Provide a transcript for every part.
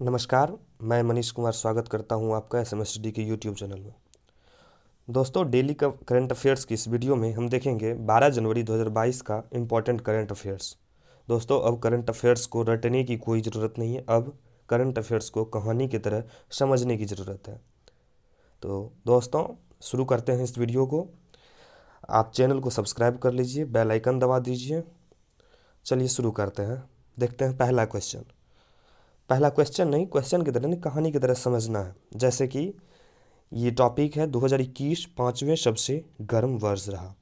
नमस्कार, मैं मनीष कुमार स्वागत करता हूं आपका एसएमएसडी के यूट्यूब चैनल में। दोस्तों, डेली का करंट अफेयर्स की इस वीडियो में हम देखेंगे 12 जनवरी 2022 का इम्पॉर्टेंट करंट अफेयर्स। दोस्तों, अब करंट अफेयर्स को रटने की कोई ज़रूरत नहीं है, अब करंट अफेयर्स को कहानी की तरह समझने की ज़रूरत है। तो दोस्तों, शुरू करते हैं इस वीडियो को। आप चैनल को सब्सक्राइब कर लीजिए, बेल आइकन दबा दीजिए। चलिए शुरू करते हैं। देखते हैं पहला क्वेश्चन नहीं, क्वेश्चन की तरह नहीं, कहानी की तरह समझना है। जैसे कि ये टॉपिक है 2021 पाँचवें सबसे गर्म वर्ष रहा।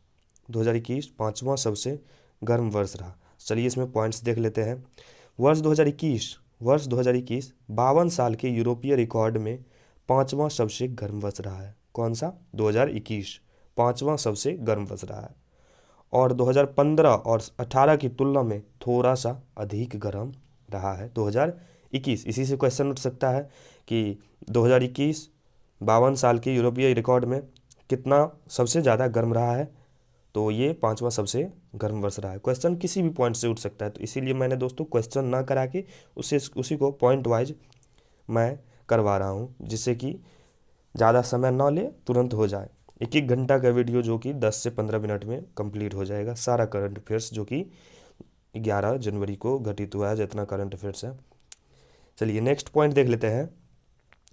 2021 पाँचवां सबसे गर्म वर्ष रहा। चलिए इसमें पॉइंट्स देख लेते हैं। वर्ष 2021 52 साल के यूरोपीय रिकॉर्ड में पाँचवां सबसे गर्म वर्ष रहा है। कौन सा? 2021 पाँचवां सबसे गर्म वर्ष रहा है। और 2015 और 18 की तुलना में थोड़ा सा अधिक गर्म रहा है 2021। इसी से क्वेश्चन उठ सकता है कि 2021 52 साल के यूरोपीय रिकॉर्ड में कितना सबसे ज़्यादा गर्म रहा है, तो ये पाँचवा सबसे गर्म वर्ष रहा है। क्वेश्चन किसी भी पॉइंट से उठ सकता है, तो इसीलिए मैंने दोस्तों क्वेश्चन ना करा के उसी को पॉइंट वाइज मैं करवा रहा हूँ, जिससे कि ज़्यादा समय ना ले, तुरंत हो जाए। एक एक घंटा का वीडियो जो कि 10 से 15 मिनट में कंप्लीट हो जाएगा। सारा करंट अफेयर्स जो कि 11 जनवरी को घटित हुआ है, जितना करंट अफेयर्स है। चलिए नेक्स्ट पॉइंट देख लेते हैं।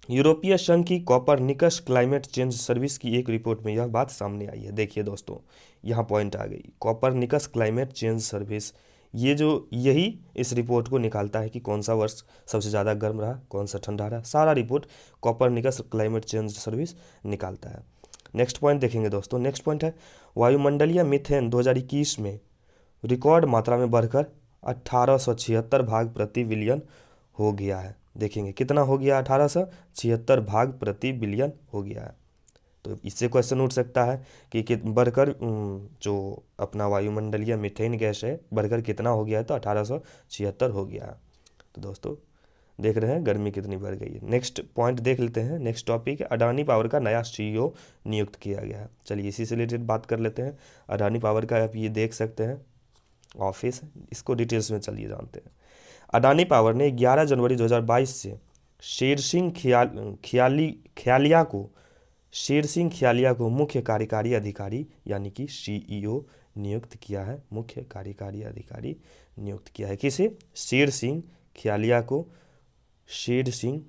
यूरोपीय संघ की कोपरनिकस क्लाइमेट चेंज सर्विस की एक रिपोर्ट में यह बात सामने आई है। देखिए दोस्तों, यहाँ पॉइंट आ गई, कोपरनिकस क्लाइमेट चेंज सर्विस। यही इस रिपोर्ट को निकालता है कि कौन सा वर्ष सबसे ज़्यादा गर्म रहा, कौन सा ठंडा रहा। सारा report Copernicus climate change service निकालता है। नेक्स्ट पॉइंट देखेंगे दोस्तों। नेक्स्ट पॉइंट है, वायुमंडलीय मीथेन 2021 में रिकॉर्ड मात्रा में बढ़कर 1876 भाग प्रति बिलियन हो गया है। देखेंगे कितना हो गया, 1876 भाग प्रति बिलियन हो गया है। तो इससे क्वेश्चन उठ सकता है कि बढ़कर जो अपना वायुमंडलीय मीथेन गैस है बढ़कर कितना हो गया है, तो 1876 हो गया है। तो दोस्तों देख रहे हैं गर्मी कितनी बढ़ गई है। नेक्स्ट पॉइंट देख लेते हैं। नेक्स्ट टॉपिक है, अडानी पावर का नया सीईओ नियुक्त किया गया है। चलिए इसी से रिलेटेड बात कर लेते हैं। अडानी पावर का आप ये देख सकते हैं ऑफिस, इसको डिटेल्स में चलिए जानते हैं। अडानी पावर ने 11 जनवरी 2022 से शेर सिंह खियालिया को मुख्य कार्यकारी अधिकारी यानी कि सीईओ नियुक्त किया है। मुख्य कार्यकारी अधिकारी नियुक्त किया है। किसे? शेर सिंह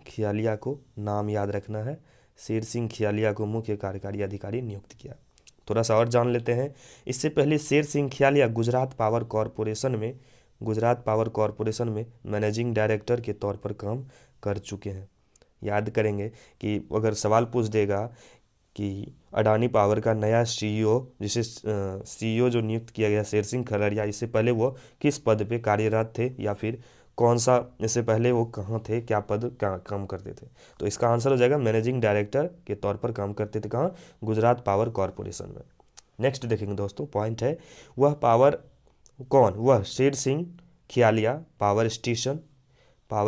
खियालिया को नाम याद रखना है। शेर सिंह खियालिया को मुख्य कार्यकारी अधिकारी नियुक्त किया। थोड़ा सा और जान लेते हैं। इससे पहले शेर सिंह खियालिया गुजरात पावर कॉरपोरेशन में मैनेजिंग डायरेक्टर के तौर पर काम कर चुके हैं। याद करेंगे कि अगर सवाल पूछ देगा कि अडानी पावर का नया सीईओ सीईओ जो नियुक्त किया गया शेर सिंह खियालिया, इससे पहले वो किस पद पे कार्यरत थे, या फिर कौन सा, इससे पहले वो कहाँ थे, क्या पद क्या काम करते थे, तो इसका आंसर हो जाएगा मैनेजिंग डायरेक्टर के तौर पर काम करते थे। कहाँ? गुजरात पावर कॉरपोरेशन में। नेक्स्ट देखेंगे दोस्तों, पॉइंट है, वह Sher Singh Khiyalia power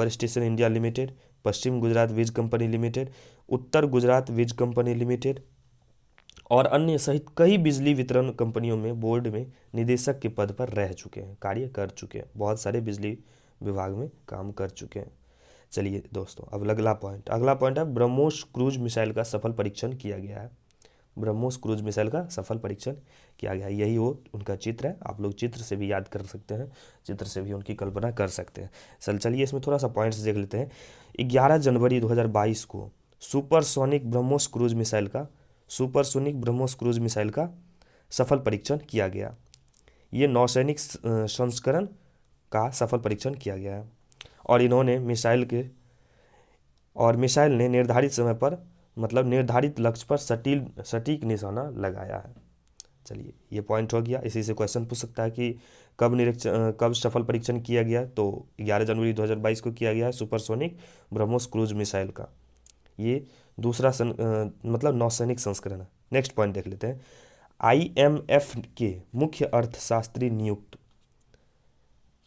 station India limited, Paschim Gujarat Vij company limited, उत्तर गुजरात वीज कंपनी लिमिटेड और अन्य सहित कई बिजली वितरण कंपनियों में बोर्ड में निदेशक के पद पर रह चुके हैं, कार्य कर चुके हैं। बहुत सारे बिजली विभाग में काम कर चुके हैं। चलिए दोस्तों, अब अगला पॉइंट है, ब्रह्मोस क्रूज मिसाइल का सफल परीक्षण किया गया है। ब्रह्मोस क्रूज मिसाइल का सफल परीक्षण किया गया है। यही वो उनका चित्र है। आप लोग चित्र से भी याद कर सकते हैं, चित्र से भी उनकी कल्पना कर सकते हैं। चलिए इसमें थोड़ा सा पॉइंट्स देख लेते हैं। 11 जनवरी 2022 को सुपरसोनिक ब्रह्मोस क्रूज मिसाइल का सफल परीक्षण किया गया। ये नौसैनिक संस्करण का सफल परीक्षण किया गया है और मिसाइल ने निर्धारित समय पर, मतलब निर्धारित लक्ष्य पर सटीक निशाना लगाया है। चलिए ये पॉइंट हो गया। इसी से क्वेश्चन पूछ सकता है कि कब सफल परीक्षण किया गया, तो 11 जनवरी 2022 को किया गया है सुपरसोनिक ब्रह्मोस क्रूज मिसाइल का। ये दूसरा मतलब नौसैनिक संस्करण है। नेक्स्ट पॉइंट देख लेते हैं। IMF के मुख्य अर्थशास्त्री नियुक्त,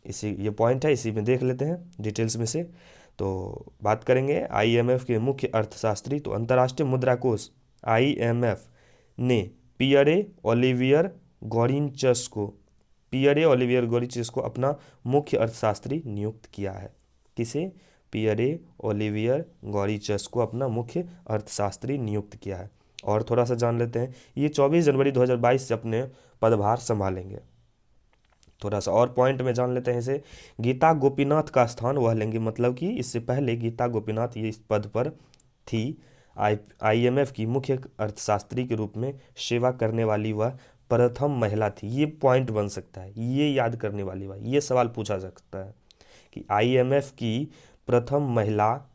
ये पॉइंट है, इसी में देख लेते हैं डिटेल्स में से। तो बात करेंगे IMF के मुख्य अर्थशास्त्री, तो अंतर्राष्ट्रीय मुद्रा कोष IMF ने पियरे ओलिवियर गॉरिंचस को अपना मुख्य अर्थशास्त्री नियुक्त किया है। किसे? पियरे ओलिवियर गॉरिचस को अपना मुख्य अर्थशास्त्री नियुक्त किया है। और थोड़ा सा जान लेते हैं, ये 24 जनवरी 2022 से अपने पदभार संभालेंगे। थोड़ा सा और पॉइंट में जान लेते हैं इसे। गीता गोपीनाथ का स्थान वह लेंगे, मतलब कि इससे पहले गीता गोपीनाथ ये इस पद पर थी। IMF की मुख्य अर्थशास्त्री के रूप में सेवा करने वाली वह प्रथम महिला थी। ये पॉइंट बन सकता है, ये याद करने वाली बात, ये सवाल पूछा जा सकता है कि IMF की प्रथम महिला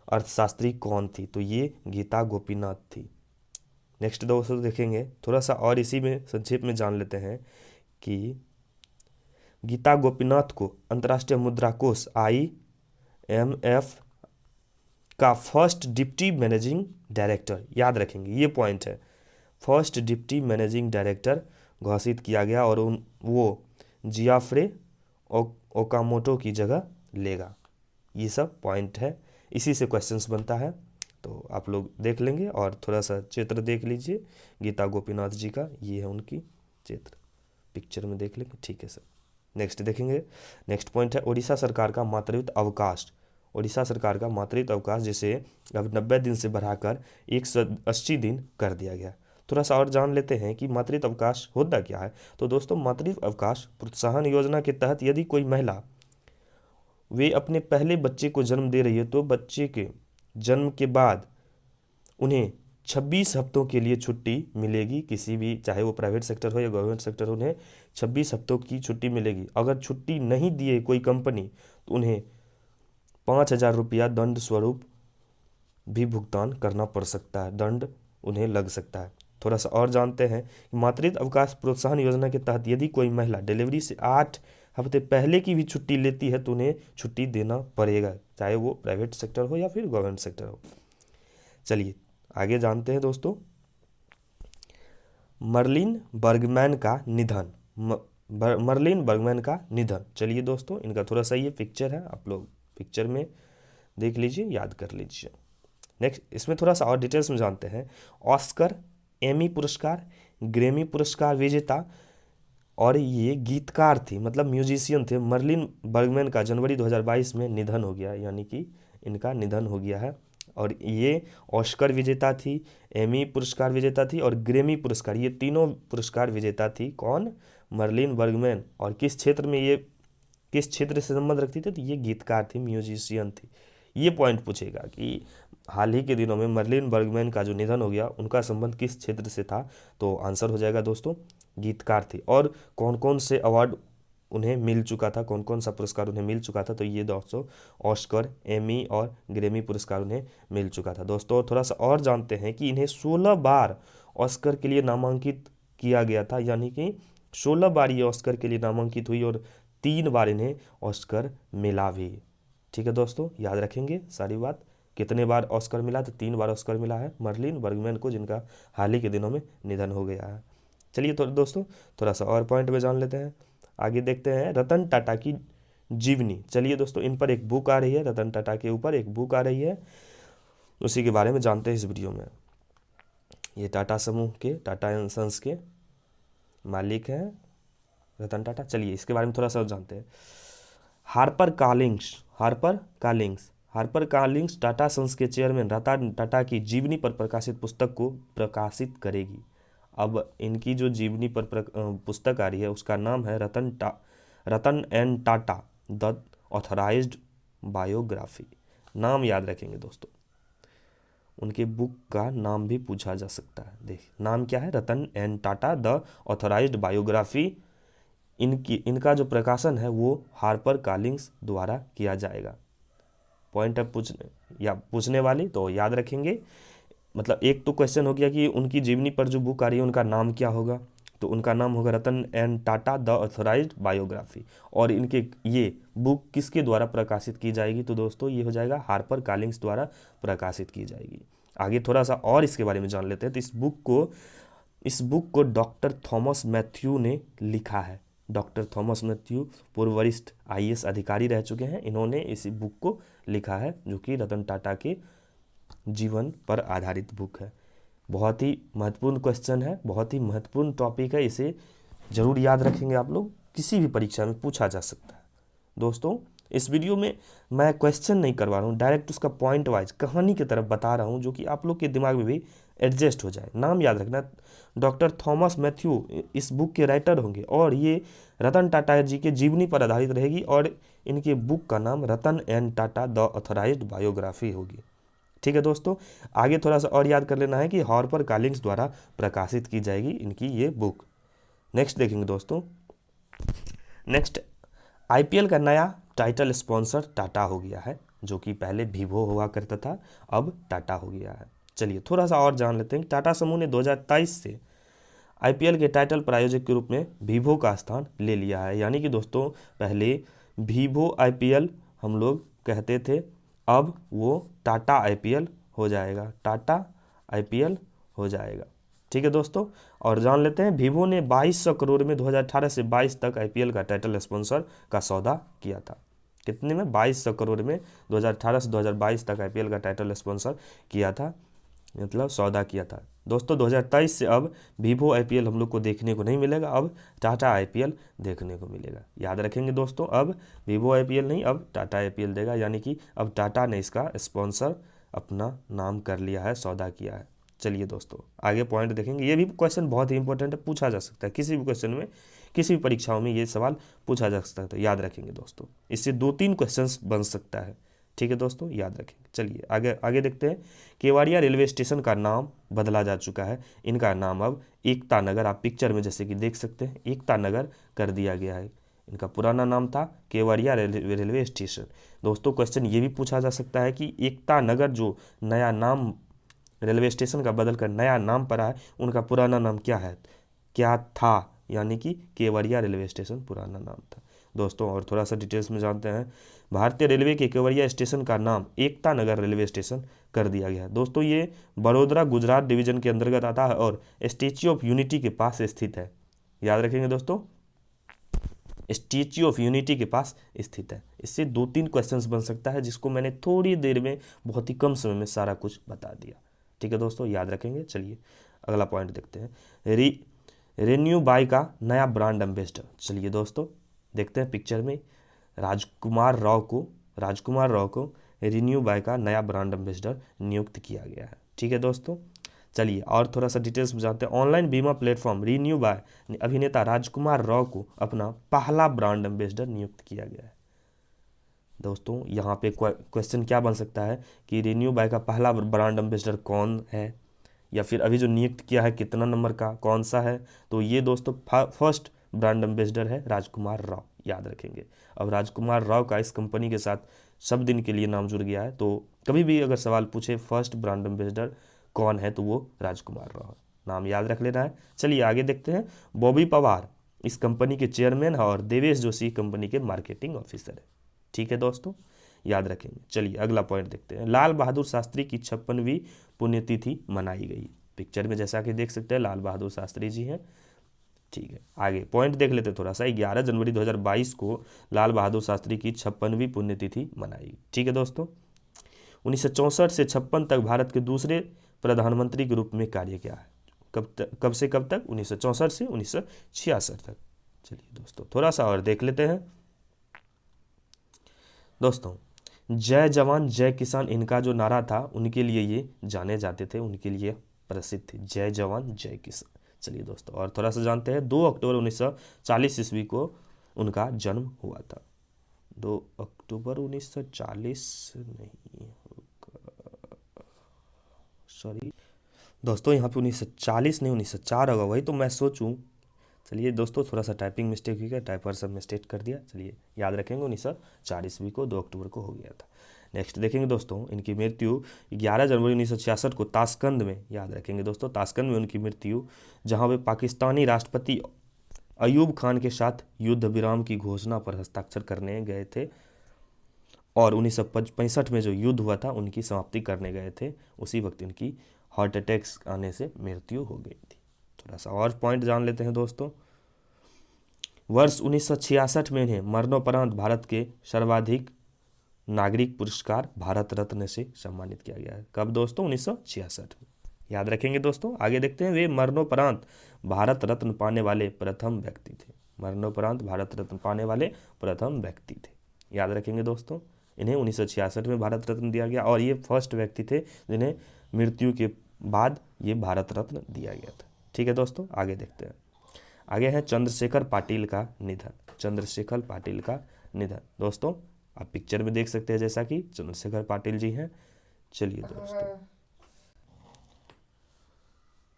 अर्थशास्त्री कौन थी, तो ये गीता गोपीनाथ थी। नेक्स्ट दोस्तों देखेंगे, थोड़ा सा और इसी में संक्षेप में जान लेते हैं कि गीता गोपीनाथ को अंतर्राष्ट्रीय मुद्रा कोष IMF का फर्स्ट डिप्टी मैनेजिंग डायरेक्टर, याद रखेंगे ये पॉइंट है, फर्स्ट डिप्टी मैनेजिंग डायरेक्टर घोषित किया गया और वो जियाफ्रे ओकामोटो की जगह लेगा। ये सब पॉइंट है, इसी से क्वेश्चंस बनता है, तो आप लोग देख लेंगे। और थोड़ा सा चित्र देख लीजिए गीता गोपीनाथ जी का, ये है उनकी चित्र, पिक्चर में देख लेंगे, ठीक है सर। नेक्स्ट देखेंगे, नेक्स्ट पॉइंट है उड़ीसा सरकार का मातृत्व अवकाश। उड़ीसा सरकार का मातृत्व अवकाश जिसे अब 90 दिन से बढ़ाकर 180 दिन कर दिया गया। थोड़ा सा और जान लेते हैं कि मातृत्व अवकाश होता क्या है। तो दोस्तों, मातृत्व अवकाश प्रोत्साहन योजना के तहत यदि कोई महिला वे अपने पहले बच्चे को जन्म दे रही है तो बच्चे के जन्म के बाद उन्हें 26 हफ्तों के लिए छुट्टी मिलेगी, किसी भी, चाहे वो प्राइवेट सेक्टर हो या गवर्नमेंट सेक्टर हो, उन्हें 26 हफ्तों की छुट्टी मिलेगी। अगर छुट्टी नहीं दिए कोई कंपनी तो उन्हें 5,000 रुपया दंड स्वरूप भी भुगतान करना पड़ सकता है, दंड उन्हें लग सकता है। थोड़ा सा और जानते हैं, मातृत्व अवकाश प्रोत्साहन योजना के तहत यदि कोई महिला डिलीवरी से 8 हफ्ते पहले की भी छुट्टी लेती है तो उन्हें छुट्टी देना पड़ेगा, चाहे वो प्राइवेट सेक्टर हो या फिर गवर्नमेंट सेक्टर हो। चलिए आगे जानते हैं दोस्तों, मर्लिन बर्गमैन का निधन। मर्लिन बर्गमैन का निधन, चलिए दोस्तों इनका थोड़ा सा ये पिक्चर है, आप लोग पिक्चर में देख लीजिए, याद कर लीजिए। नेक्स्ट इसमें थोड़ा सा और डिटेल्स में जानते हैं, ऑस्कर, एमी पुरस्कार, ग्रैमी पुरस्कार विजेता और ये गीतकार थी, मतलब म्यूजिशियन थे। मर्लिन बर्गमैन का जनवरी 2022 में निधन हो गया, यानी कि इनका निधन हो गया है। और ये ऑस्कर विजेता थी, एमी पुरस्कार विजेता थी और ग्रैमी पुरस्कार, ये तीनों पुरस्कार विजेता थी। कौन? Marilyn Bergman. और किस क्षेत्र में ये, किस क्षेत्र से संबंध रखती थी? तो ये गीतकार थी, म्यूजिशियन थी। ये पॉइंट पूछेगा कि हाल ही के दिनों में मर्लिन बर्गमैन का जो निधन हो गया उनका संबंध किस क्षेत्र से था, तो आंसर हो जाएगा दोस्तों गीतकार थी। और कौन कौन से अवार्ड उन्हें मिल चुका था, कौन कौन सा पुरस्कार उन्हें मिल चुका था, तो ये दोस्तों ऑस्कर, एमी और ग्रैमी पुरस्कार उन्हें मिल चुका था। दोस्तों थोड़ा सा और जानते हैं कि इन्हें 16 बार ऑस्कर के लिए नामांकित किया गया था, यानी कि 16 बार ये ऑस्कर के लिए नामांकित हुई और 3 बार इन्हें ऑस्कर मिला भी। ठीक है दोस्तों, याद रखेंगे सारी बात। कितने बार ऑस्कर मिला? तो 3 बार ऑस्कर मिला है मर्लिन बर्गमैन को, जिनका हाल ही के दिनों में निधन हो गया है। चलिए तो दोस्तों थोड़ा सा और पॉइंट में जान लेते हैं, आगे देखते हैं रतन टाटा की जीवनी। चलिए दोस्तों, इन पर एक बुक आ रही है, रतन टाटा के ऊपर एक बुक आ रही है, उसी के बारे में जानते हैं इस वीडियो में। ये टाटा समूह के, टाटा एंड सन्स के मालिक हैं रतन टाटा। चलिए इसके बारे में थोड़ा सा जानते हैं। हार्पर कॉलिंग्स टाटा सन्स के चेयरमैन रतन टाटा की जीवनी पर प्रकाशित पुस्तक को प्रकाशित करेगी। अब इनकी जो जीवनी पर पुस्तक आ रही है उसका नाम है Ratan and Tata the authorised biography. नाम याद रखेंगे दोस्तों, उनके बुक का नाम भी पूछा जा सकता है। देख नाम क्या है, Ratan and Tata the authorised biography. इनका जो प्रकाशन है वो हार्पर कॉलिंग्स द्वारा किया जाएगा। पॉइंट है पूछने वाली, तो याद रखेंगे। मतलब एक तो क्वेश्चन हो गया कि उनकी जीवनी पर जो बुक आ रही है उनका नाम क्या होगा, तो उनका नाम होगा Ratan and Tata the authorised biography. और इनके ये बुक किसके द्वारा प्रकाशित की जाएगी, तो दोस्तों ये हो जाएगा हार्पर कॉलिंग्स द्वारा प्रकाशित की जाएगी। आगे थोड़ा सा और इसके बारे में जान लेते हैं। तो इस बुक को डॉक्टर थॉमस मैथ्यू ने लिखा है। डॉक्टर थॉमस मैथ्यू पूर्व वरिष्ठ IAS अधिकारी रह चुके हैं, इन्होंने इस बुक को लिखा है, जो कि रतन टाटा के जीवन पर आधारित बुक है। बहुत ही महत्वपूर्ण क्वेश्चन है, बहुत ही महत्वपूर्ण टॉपिक है, इसे जरूर याद रखेंगे आप लोग, किसी भी परीक्षा में पूछा जा सकता है। दोस्तों इस वीडियो में मैं क्वेश्चन नहीं करवा रहा हूँ, डायरेक्ट उसका पॉइंट वाइज कहानी की तरफ बता रहा हूँ, जो कि आप लोग के दिमाग में भी एडजस्ट हो जाए। नाम याद रखना, डॉक्टर थॉमस मैथ्यू इस बुक के राइटर होंगे और ये रतन टाटा जी के जीवनी पर आधारित रहेगी और इनके बुक का नाम Ratan N Tata the authorised biography होगी। ठीक है दोस्तों, आगे थोड़ा सा और याद कर लेना है कि हार्पर कॉलिंस द्वारा प्रकाशित की जाएगी इनकी ये बुक। नेक्स्ट देखेंगे दोस्तों, नेक्स्ट आईपीएल का नया टाइटल स्पॉन्सर टाटा हो गया है, जो कि पहले वीवो हुआ करता था, अब टाटा हो गया है। चलिए थोड़ा सा और जान लेते हैं। टाटा समूह ने 2023 से आईपीएल के टाइटल प्रायोजक के रूप में वीवो का स्थान ले लिया है। यानी कि दोस्तों पहले वीवो आईपीएल हम लोग कहते थे, अब वो टाटा आईपीएल हो जाएगा, टाटा आईपीएल हो जाएगा। ठीक है दोस्तों, और जान लेते हैं वीवो ने 2200 करोड़ में 2018 से 22 तक आईपीएल का टाइटल स्पॉन्सर का सौदा किया था। कितने में? 2200 करोड़ में 2018 से 2022 तक आईपीएल का टाइटल स्पॉन्सर किया था, मतलब सौदा किया था। दोस्तों 2023 से अब वीवो आईपीएल हम लोग को देखने को नहीं मिलेगा, अब टाटा आईपीएल देखने को मिलेगा। याद रखेंगे दोस्तों, अब वीवो आईपीएल नहीं, अब टाटा आईपीएल देगा, यानी कि अब टाटा ने इसका स्पॉन्सर अपना नाम कर लिया है, सौदा किया है। चलिए दोस्तों आगे पॉइंट देखेंगे। ये भी क्वेश्चन बहुत ही इंपॉर्टेंट है, पूछा जा सकता है किसी भी क्वेश्चन में, किसी भी परीक्षाओं में ये सवाल पूछा जा सकता है, तो याद रखेंगे दोस्तों। इससे 2-3 क्वेश्चन बन सकता है। ठीक है दोस्तों, याद रखेंगे। चलिए आगे आगे देखते हैं। केवड़िया रेलवे स्टेशन का नाम बदला जा चुका है, इनका नाम अब एकता नगर, आप पिक्चर में जैसे कि देख सकते हैं, एकता नगर कर दिया गया है। इनका पुराना नाम था केवड़िया रेलवे स्टेशन। दोस्तों क्वेश्चन ये भी पूछा जा सकता है कि एकता नगर जो नया नाम रेलवे स्टेशन का बदल कर नया नाम पड़ा है, उनका पुराना नाम क्या है, क्या था, यानी कि केवड़िया रेलवे स्टेशन पुराना नाम था। दोस्तों और थोड़ा सा डिटेल्स में जानते हैं। भारतीय रेलवे के केवड़िया स्टेशन का नाम एकता नगर रेलवे स्टेशन कर दिया गया है। दोस्तों ये बड़ोदरा गुजरात डिवीजन के अंतर्गत आता है और स्टैच्यू ऑफ यूनिटी के पास स्थित है। याद रखेंगे दोस्तों, स्टैच्यू ऑफ यूनिटी के पास स्थित है। इससे 2-3 क्वेश्चंस बन सकता है, जिसको मैंने थोड़ी देर में बहुत ही कम समय में सारा कुछ बता दिया। ठीक है दोस्तों, याद रखेंगे। चलिए अगला पॉइंट देखते हैं। रेन्यू बाय का नया ब्रांड एम्बेसडर। चलिए दोस्तों देखते हैं पिक्चर में, राजकुमार राव को रिन्यू बाय का नया ब्रांड एम्बेसडर नियुक्त किया गया है। ठीक है दोस्तों, चलिए और थोड़ा सा डिटेल्स में जानते हैं। ऑनलाइन बीमा प्लेटफॉर्म रिन्यू बाय ने अभिनेता राजकुमार राव को अपना पहला ब्रांड एम्बेसडर नियुक्त किया गया है। दोस्तों यहाँ पे क्वेश्चन क्या बन सकता है कि रिन्यू बाय का पहला ब्रांड एम्बेसडर कौन है, या फिर अभी जो नियुक्त किया है कितना नंबर का, कौन सा है। तो ये दोस्तों फर्स्ट ब्रांड एम्बेसडर है राजकुमार राव, याद रखेंगे। अब राजकुमार राव का इस कंपनी के साथ सब दिन के लिए नाम जुड़ गया है, तो कभी भी अगर सवाल पूछे फर्स्ट ब्रांड एम्बेसडर कौन है, तो वो राजकुमार राव है, नाम याद रख लेना है। चलिए आगे देखते हैं। बॉबी पवार इस कंपनी के चेयरमैन है और देवेश जोशी कंपनी के मार्केटिंग ऑफिसर है। ठीक है दोस्तों, याद रखेंगे। चलिए अगला पॉइंट देखते हैं। लाल बहादुर शास्त्री की 56वीं पुण्यतिथि मनाई गई। पिक्चर में जैसा कि देख सकते हैं लाल बहादुर शास्त्री जी हैं। ठीक है, आगे पॉइंट देख लेते थोड़ा सा। 11 जनवरी 2022 को लाल बहादुर शास्त्री की 56वीं पुण्यतिथि मनाई। ठीक है दोस्तों, 1964 से 56 तक भारत के दूसरे प्रधानमंत्री के रूप में कार्य किया है। कब से कब तक? 1964 से 1966 तक। चलिए दोस्तों थोड़ा सा और देख लेते हैं। दोस्तों जय जवान जय किसान इनका जो नारा था, उनके लिए ये जाने जाते थे, उनके लिए प्रसिद्ध थे, जय जवान जय किसान। चलिए दोस्तों और थोड़ा सा जानते हैं। 2 अक्टूबर 1940 ईस्वी को उनका जन्म हुआ था। 2 अक्टूबर 1940 नहीं होगा, सॉरी दोस्तों, यहाँ पे 1940 नहीं 1904 होगा, वही तो मैं सोचूं। चलिए दोस्तों थोड़ा सा टाइपिंग मिस्टेक हुई है, टाइपर सब मिस्टेक कर दिया। चलिए याद रखेंगे 1904 ईस्वी को 2 अक्टूबर को हो गया था। नेक्स्ट देखेंगे दोस्तों, इनकी मृत्यु 11 जनवरी 1966 को ताशकंद में, याद रखेंगे दोस्तों, ताशकंद में उनकी मृत्यु, जहां वे पाकिस्तानी राष्ट्रपति अयूब खान के साथ युद्ध विराम की घोषणा पर हस्ताक्षर करने गए थे और 1965 में जो युद्ध हुआ था उनकी समाप्ति करने गए थे, उसी वक्त इनकी हार्ट अटैक आने से मृत्यु हो गई थी। थोड़ा सा और पॉइंट जान लेते हैं दोस्तों। वर्ष 1966 में इन्हें मरणोपरांत भारत के सर्वाधिक नागरिक पुरस्कार भारत रत्न से सम्मानित किया गया है। कब दोस्तों? 1966 में, याद रखेंगे दोस्तों। आगे देखते हैं। वे मरणोपरांत भारत रत्न पाने वाले प्रथम व्यक्ति थे। मरणोपरांत भारत रत्न पाने वाले प्रथम व्यक्ति थे, याद रखेंगे दोस्तों। इन्हें 1966 में भारत रत्न दिया गया और ये फर्स्ट व्यक्ति थे जिन्हें मृत्यु के बाद ये भारत रत्न दिया गया था। ठीक है दोस्तों, आगे देखते हैं। आगे है चंद्रशेखर पाटिल का निधन। चंद्रशेखर पाटिल का निधन दोस्तों आप पिक्चर में देख सकते हैं जैसा कि चंद्रशेखर पाटिल जी हैं। चलिए दोस्तों,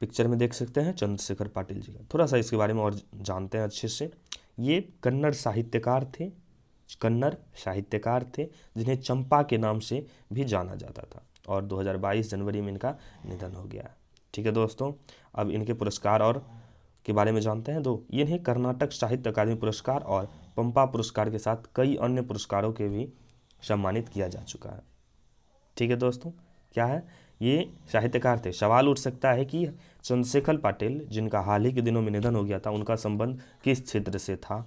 पिक्चर में देख सकते हैं चंद्रशेखर पाटिल जी का। थोड़ा सा इसके बारे में और जानते हैं अच्छे से। ये कन्नड़ साहित्यकार थे, कन्नड़ साहित्यकार थे जिन्हें चंपा के नाम से भी जाना जाता था और 2022 जनवरी में इनका निधन हो गया। ठीक है दोस्तों, अब इनके पुरस्कार और के बारे में जानते हैं। तो इन्हें कर्नाटक साहित्य अकादमी पुरस्कार और पंपा पुरस्कार के साथ कई अन्य पुरस्कारों के भी सम्मानित किया जा चुका है। ठीक है दोस्तों, क्या है, ये साहित्यकार थे। सवाल उठ सकता है कि चंद्रशेखर पाटिल जिनका हाल ही के दिनों में निधन हो गया था उनका संबंध किस क्षेत्र से था।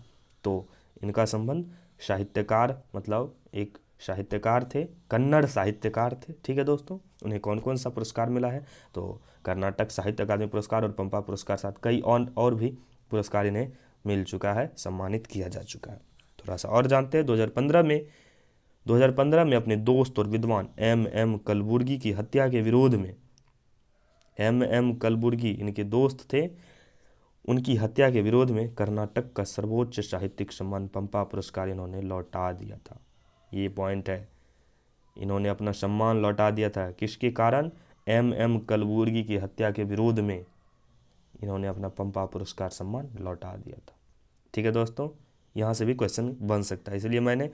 तो इनका संबंध साहित्यकार, मतलब एक साहित्यकार थे, कन्नड़ साहित्यकार थे। ठीक है दोस्तों, उन्हें कौन कौन सा पुरस्कार मिला है, तो कर्नाटक साहित्य अकादमी पुरस्कार और पंपा पुरस्कार साथ कई और भी पुरस्कार इन्हें मिल चुका है, सम्मानित किया जा चुका है। थोड़ा सा और जानते हैं। 2015 में अपने दोस्त और विद्वान M.M. कलबुर्गी की हत्या के विरोध में, M.M. कलबुर्गी इनके दोस्त थे, उनकी हत्या के विरोध में कर्नाटक का सर्वोच्च साहित्यिक सम्मान पंपा पुरस्कार इन्होंने लौटा दिया था। ये पॉइंट है, इन्होंने अपना सम्मान लौटा दिया था। किसके कारण, M.M. कलबुर्गी की हत्या के विरोध में इन्होंने अपना पंपा पुरस्कार सम्मान लौटा दिया था। ठीक है दोस्तों, यहाँ से भी क्वेश्चन बन सकता है, इसलिए मैंने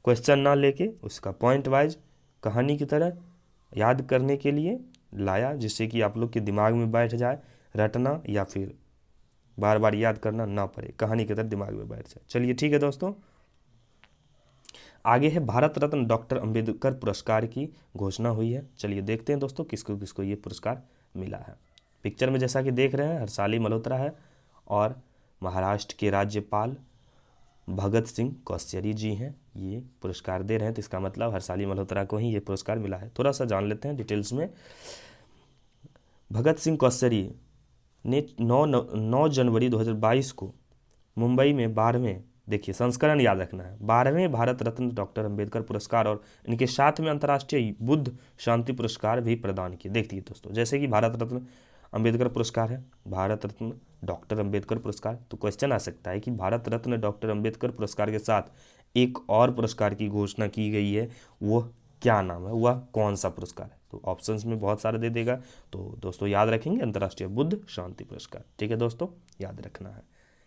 क्वेश्चन ना लेके उसका पॉइंट वाइज कहानी की तरह याद करने के लिए लाया, जिससे कि आप लोग के दिमाग में बैठ जाए, रटना या फिर बार बार याद करना ना पड़े, कहानी की तरह दिमाग में बैठ जाए। चलिए ठीक है दोस्तों, आगे है भारत रत्न डॉक्टर अंबेडकर पुरस्कार की घोषणा हुई है। चलिए देखते हैं दोस्तों किसको किसको ये पुरस्कार मिला है। पिक्चर में जैसा कि देख रहे हैं हर्षाली मल्होत्रा है और महाराष्ट्र के राज्यपाल भगत सिंह कोश्यारी जी हैं, ये पुरस्कार दे रहे हैं। तो इसका मतलब हर्षाली मल्होत्रा को ही ये पुरस्कार मिला है। थोड़ा सा जान लेते हैं डिटेल्स में। भगत सिंह कोश्यारी ने 9 जनवरी 2022 को मुंबई में 12वें, देखिए संस्करण याद रखना है, 12वें भारत रत्न डॉक्टर अंबेडकर पुरस्कार और इनके साथ में अंतर्राष्ट्रीय बुद्ध शांति पुरस्कार भी प्रदान किए। देखिए दोस्तों, जैसे कि भारत रत्न अंबेडकर पुरस्कार है, भारत रत्न डॉक्टर अंबेडकर पुरस्कार, तो क्वेश्चन आ सकता है कि भारत रत्न डॉक्टर अंबेडकर पुरस्कार के साथ एक और पुरस्कार की घोषणा की गई है, वह क्या नाम है, वह कौन सा पुरस्कार है। तो ऑप्शंस में बहुत सारे दे देगा, तो दोस्तों याद रखेंगे अंतर्राष्ट्रीय बुद्ध शांति पुरस्कार। ठीक है दोस्तों, याद रखना है।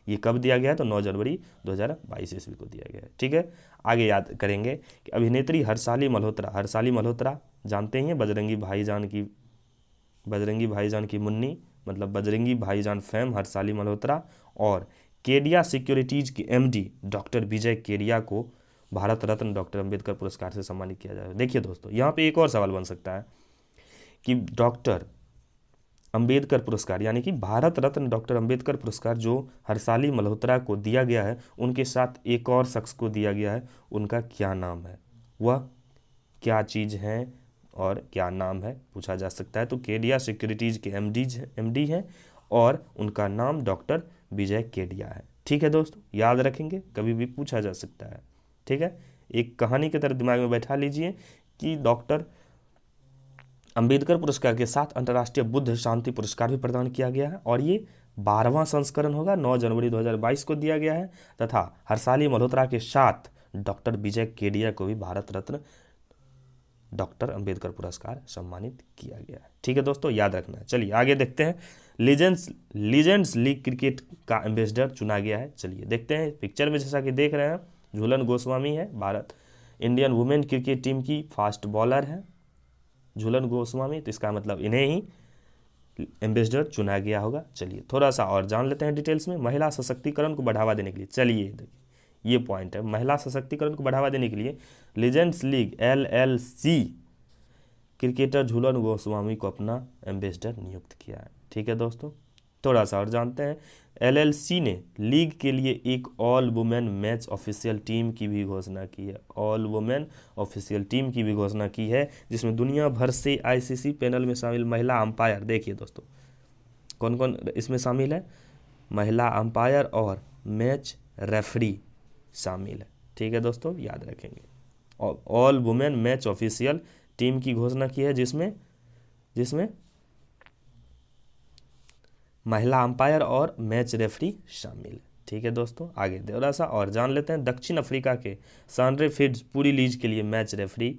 ये कब दिया गया है, तो 9 जनवरी 2022 ईस्वी को दिया गया है। ठीक है, आगे याद करेंगे कि अभिनेत्री हर्षाली मल्होत्रा जानते ही हैं, बजरंगी भाईजान की मुन्नी, मतलब बजरंगी भाईजान फेम हर्षाली मल्होत्रा, और केडिया सिक्योरिटीज की MD डॉक्टर विजय केडिया को भारत रत्न डॉक्टर अंबेडकर पुरस्कार से सम्मानित किया जाएगा। देखिए दोस्तों, यहाँ पे एक और सवाल बन सकता है कि डॉक्टर अंबेडकर पुरस्कार यानी कि भारत रत्न डॉक्टर अंबेडकर पुरस्कार जो हर्षाली मल्होत्रा को दिया गया है, उनके साथ एक और शख्स को दिया गया है, उनका क्या नाम है, वह क्या चीज़ है और क्या नाम है, पूछा जा सकता है। तो केडिया सिक्योरिटीज के MD हैं और उनका नाम डॉक्टर विजय केडिया है। ठीक है दोस्तों, याद रखेंगे, कभी भी पूछा जा सकता है। ठीक है, एक कहानी की तरह दिमाग में बैठा लीजिए कि डॉक्टर अंबेडकर पुरस्कार के साथ अंतर्राष्ट्रीय बुद्ध शांति पुरस्कार भी प्रदान किया गया है और ये 12वां संस्करण होगा, 9 जनवरी 2022 को दिया गया है, तथा हर्षाली मल्होत्रा के साथ डॉक्टर विजय केडिया को भी भारत रत्न डॉक्टर अंबेडकर पुरस्कार सम्मानित किया गया है। ठीक है दोस्तों, याद रखना है। चलिए आगे देखते हैं। लीजेंड्स लीग क्रिकेट का एम्बेसडर चुना गया है। चलिए देखते हैं, पिक्चर में जैसा कि देख रहे हैं झूलन गोस्वामी है, Bharat Indian women cricket team की फास्ट बॉलर है झूलन गोस्वामी, तो इसका मतलब इन्हें ही एम्बेसडर चुना गया होगा। चलिए थोड़ा सा और जान लेते हैं डिटेल्स में। महिला सशक्तिकरण को बढ़ावा देने के लिए, चलिए देखिए ये पॉइंट है, महिला सशक्तिकरण को बढ़ावा देने के लिए legends league LLC cricketer Jhulan Goswami को अपना एम्बेसडर नियुक्त किया है। ठीक है दोस्तों, थोड़ा सा और जानते हैं। LLC ने लीग के लिए एक all women match official team की भी घोषणा की है, ऑल वुमेन ऑफिशियल टीम की भी घोषणा की है, जिसमें दुनिया भर से ICC पैनल में शामिल महिला अंपायर, देखिए दोस्तों कौन कौन इसमें शामिल है, महिला अंपायर और मैच रेफरी शामिल है। ठीक है दोस्तों, याद रखेंगे। All women match official team की घोषणा की है, जिसमें महिला अंपायर और मैच रेफरी शामिल है। ठीक है दोस्तों, आगे थोड़ा सा और जान लेते हैं। दक्षिण अफ्रीका के सांड्रे फिट्ज पूरी लीज के लिए मैच रेफरी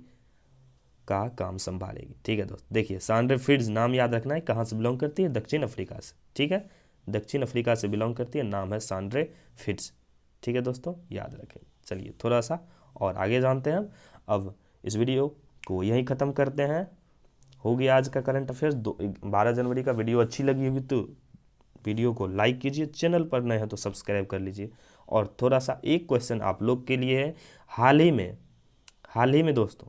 का काम संभालेगी। ठीक है दोस्तों, देखिए सांड्रे फिट्ज नाम याद रखना है, कहाँ से बिलोंग करती है, दक्षिण अफ्रीका से। ठीक है, दक्षिण अफ्रीका से बिलोंग करती है, नाम है सांड्रे फिट्ज। ठीक है दोस्तों, याद रखें। चलिए थोड़ा सा और आगे जानते हैं हम। अब इस वीडियो को यहीं ख़त्म करते हैं। हो गया आज का करंट अफेयर्स। 12 जनवरी का वीडियो अच्छी लगी होगी तो वीडियो को लाइक कीजिए, चैनल पर नए हैं तो सब्सक्राइब कर लीजिए। और थोड़ा सा एक क्वेश्चन आप लोग के लिए है। हाल ही में दोस्तों,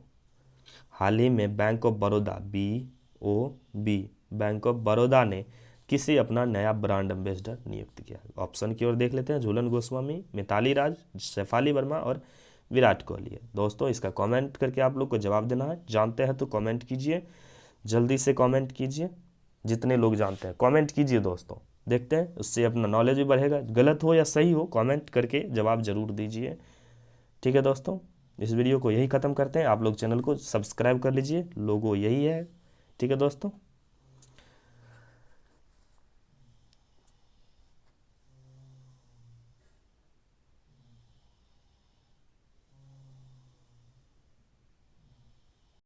हाल ही में bank of Baroda BOB bank of Baroda ने किसे अपना नया ब्रांड एम्बेसडर नियुक्त किया? ऑप्शन की ओर देख लेते हैं। झूलन गोस्वामी, मिताली राज, शेफाली वर्मा और विराट कोहली है। दोस्तों इसका कमेंट करके आप लोग को जवाब देना है। जानते हैं तो कमेंट कीजिए, जल्दी से कमेंट कीजिए, जितने लोग जानते हैं कमेंट कीजिए दोस्तों, देखते हैं उससे अपना नॉलेज भी बढ़ेगा। गलत हो या सही हो कमेंट करके जवाब जरूर दीजिए। ठीक है दोस्तों, इस वीडियो को यही ख़त्म करते हैं। आप लोग चैनल को सब्सक्राइब कर लीजिए, लोगो यही है। ठीक है दोस्तों।